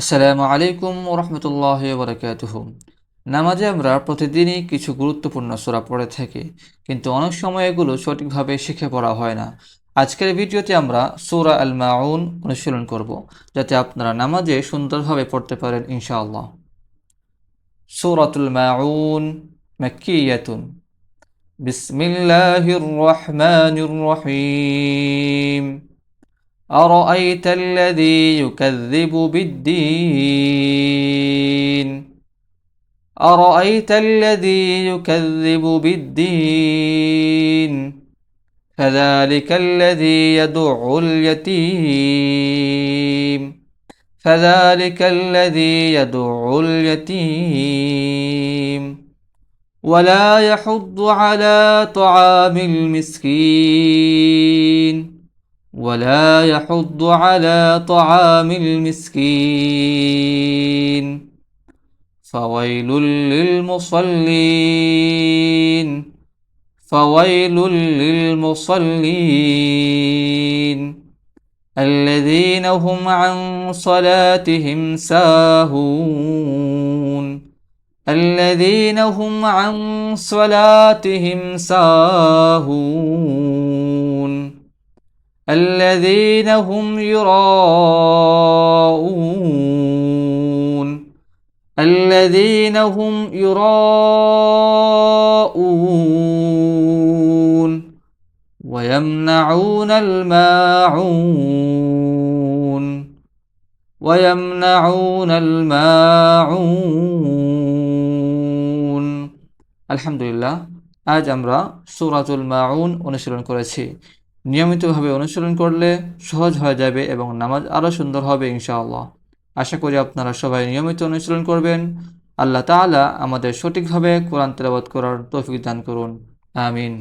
আসসালামু আলাইকুম ওরহমতুল্লাহি ওবরাকাতুহু। নামাজে আমরা প্রতিদিনই কিছু গুরুত্বপূর্ণ সূরা পড়ে থাকি, কিন্তু অনেক সময় এগুলো সঠিকভাবে শিখে পড়া হয় না। আজকের ভিডিওতে আমরা সূরা আল মাউন অনুশীলন করব, যাতে আপনারা নামাজে সুন্দরভাবে পড়তে পারেন ইনশাআল্লাহ। সূরাতুল মাউন মাক্কিয়াতুন। বিসমিল্লাহির রহমানির রহিম। أرأيت الذي يكذب بالدين أرأيت الذي يكذب بالدين فذلك الذي يدع اليتيم فذلك الذي يدع اليتيم ولا يحض على طعام المسكين ولا يحض على طعام المسكين فويل للمصلين فويل للمصلين الذين هم عن صلاتهم ساهون الذين هم عن صلاتهم ساهون الذين هم يراءون الذين هم يراءون ويمنعون الماعون ويمنعون الماعون আলহামদুলিল্লাহ, আজ আমরা সূরাতুল মাউন অনুশীলন করেছি। নিয়মিতভাবে অনুশীলন করলে সহজ হয়ে যাবে এবং নামাজ আরও সুন্দর হবে ইনশাআল্লাহ। আশা করি আপনারা সবাই নিয়মিত অনুশীলন করবেন। আল্লাহ তাআলা আমাদের সঠিকভাবে কোরআন তেলাওয়াত করার তৌফিক দান করুন। আমিন।